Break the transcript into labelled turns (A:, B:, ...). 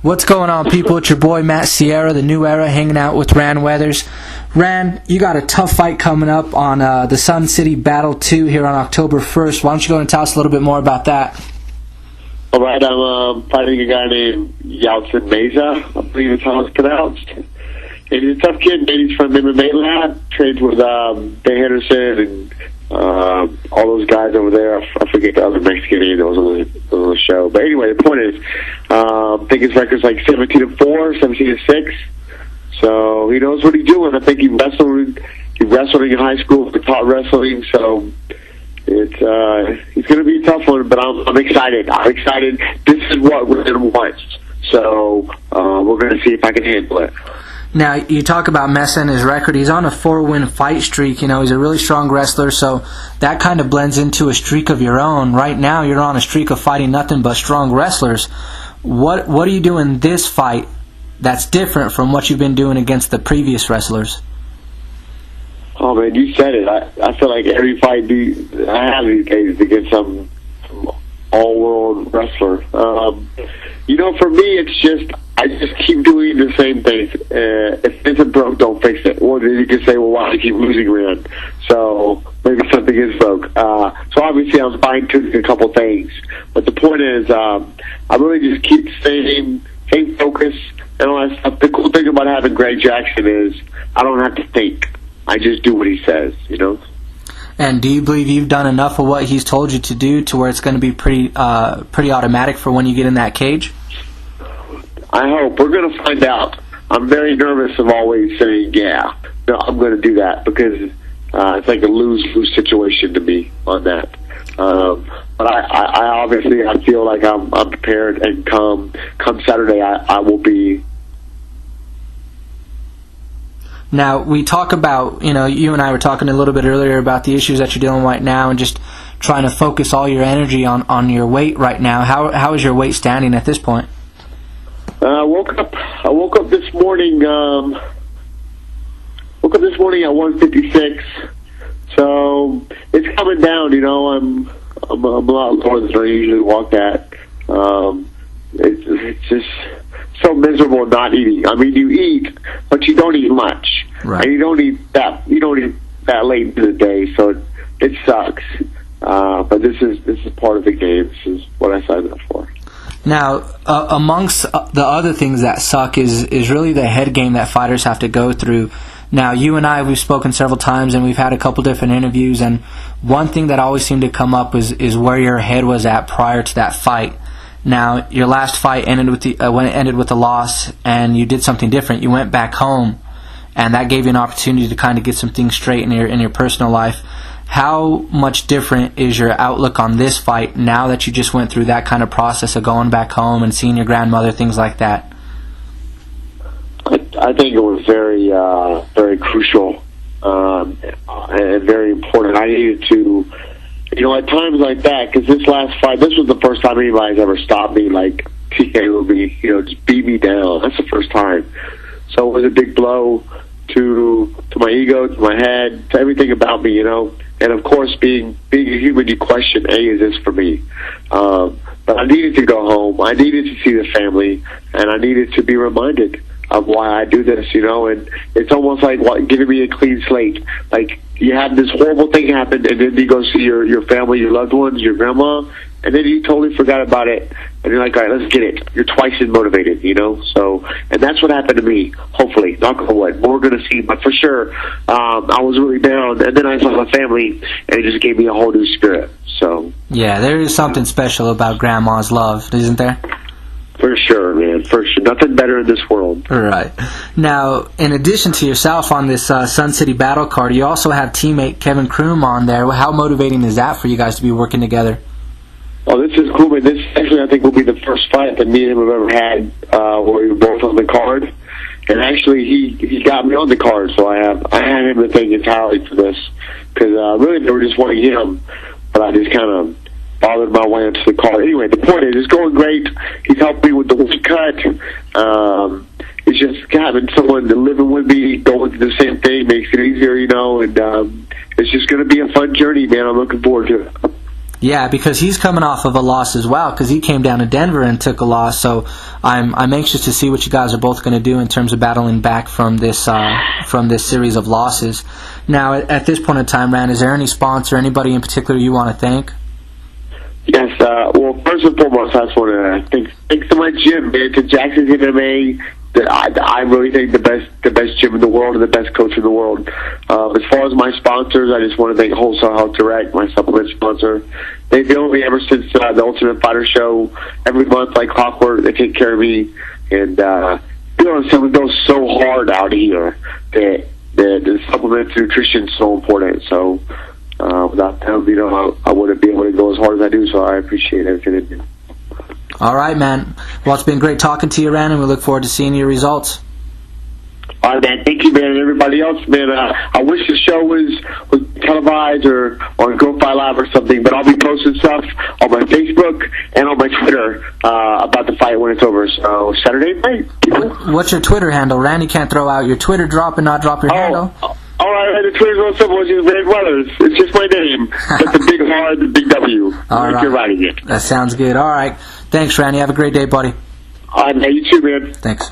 A: What's going on, people? It's your boy Matt Sierra, the New Era, hanging out with Rand Weathers. Rand, you got a tough fight coming up on the Sun City Battle 2 here on October 1st. Why don't you go and tell us a little bit more about that?
B: All right, I'm fighting a guy named Yalcin Meza, I believe it's how it's pronounced. And he's a tough kid, man. He's from MMA Lab, trains with Dan Henderson and all those guys over there. I forget the other Mexican name that was on the show. But anyway, the point is, I think his record's like 17-4, 17-6. So he knows what he's doing. I think he wrestled in high school, he taught wrestling, so he's going to be a tough one, but I'm excited. I'm excited. This is what Winston wants. So we're going to see if I can handle it.
A: Now, you talk about Meza and his record. He's on a 4-win fight streak. You know, he's a really strong wrestler, so that kind of blends into a streak of your own. Right now, you're on a streak of fighting nothing but strong wrestlers. What are you doing this fight that's different from what you've been doing against the previous wrestlers?
B: Oh, man, you said it. I feel like every fight I have these days against some all-world wrestler. For me, it's just I just keep doing the same things. If it isn't broke, don't fix it. Or then you can say, well, why do you keep losing, Rand? So maybe something is broke. So obviously I'm fine-tuning a couple things. But the point is, I really just keep staying focused and all that stuff. The cool thing about having Greg Jackson is I don't have to think. I just do what he says,
A: And do you believe you've done enough of what he's told you to do to where it's going to be pretty automatic for when you get in that cage?
B: I hope. We're going to find out. I'm very nervous of always saying, yeah, no, I'm going to do that because it's like a lose-lose situation to me on that. But I obviously I feel like I'm prepared, and come Saturday I will be.
A: Now, we talk about, you and I were talking a little bit earlier about the issues that you're dealing with right now and just trying to focus all your energy on your weight right now. How is your weight standing at this point?
B: I woke up this morning. Woke up this morning at 156. So it's coming down. I'm a lot lower than I usually walk at. It's just so miserable not eating. I mean, you eat, but you don't eat much,
A: right?
B: And you don't eat that late into the day, so it sucks. But this is part of the game. This is what I signed up for.
A: Now, amongst the other things that suck is really the head game that fighters have to go through. Now, you and I, we've spoken several times, and we've had a couple different interviews, and one thing that always seemed to come up is where your head was at prior to that fight. Now, your last fight ended with a loss, and you did something different. You went back home, and that gave you an opportunity to kind of get some things straight in your personal life. How much different is your outlook on this fight now that you just went through that kind of process of going back home and seeing your grandmother, things like that?
B: I think it was very, very crucial and very important. I needed to, at times like that, because this last fight, this was the first time anybody's ever stopped me, like TKO'd me, just beat me down. That's the first time. So it was a big blow to my ego, to my head, to everything about me, And of course, being a human, you question, is this for me? But I needed to go home. I needed to see the family, and I needed to be reminded of why I do this, and it's almost like giving me a clean slate. Like, you have this horrible thing happen, and then you go see your family, your loved ones, your grandma, and then you totally forgot about it, and you're like, all right, let's get it. You're twice as motivated, So, and that's what happened to me, hopefully. Knock on wood. We're going to see, but for sure, I was really down, and then I saw my family, and it just gave me a whole new spirit, so.
A: Yeah, there is something special about Grandma's love, isn't there?
B: For sure, man. For sure. Nothing better in this world.
A: Right. Now, in addition to yourself on this Sun City Battle card, you also have teammate Kevin Kroom on there. How motivating is that for you guys to be working together?
B: Oh, this is cool, man. This actually, I think, will be the first fight that me and him have ever had where we were both on the card. And actually, he got me on the card, so I had him to thank entirely for this. Because really, they were just wanting him, but I just kind of bothered my way into the card. Anyway, the point is, it's going great. He's helped me with the weight cut. It's just having someone living with me, going through the same thing makes it easier, and it's just going to be a fun journey, man. I'm looking forward to it.
A: Yeah, because he's coming off of a loss as well, because he came down to Denver and took a loss. So I'm anxious to see what you guys are both going to do in terms of battling back from this series of losses. Now, at this point in time, Rand, is there any sponsor, anybody in particular you want to thank?
B: Yes, well, first and foremost, I just want to thanks to my gym, man, to Jackson's MMA. I really think the best gym in the world and the best coach in the world. As far as my sponsors, I just want to thank Wholesale Health Direct, my supplement sponsor. They've been with me ever since the Ultimate Fighter show. Every month, like clockwork, they take care of me. And, we go so hard out here that the supplement nutrition is so important. So, without them, I wouldn't be able to go as hard as I do. So I appreciate everything they do.
A: All right, man. Well, it's been great talking to you, Rand, and we look forward to seeing your results.
B: All right, man. Thank you, man, and everybody else, man. I wish the show was televised or on Go Fight Live or something, but I'll be posting stuff on my Facebook and on my Twitter about the fight when it's over. So Saturday night.
A: What's your Twitter handle, Rand? You can't throw out your Twitter drop and not drop your handle.
B: All right, the Twitter's real simple. It's just Rand Weathers. It's just my name, but the big R, the big W.
A: All right.
B: You're writing it.
A: That sounds good. All right. Thanks, Randy. Have a great day, buddy.
B: All right, man. You too, man.
A: Thanks.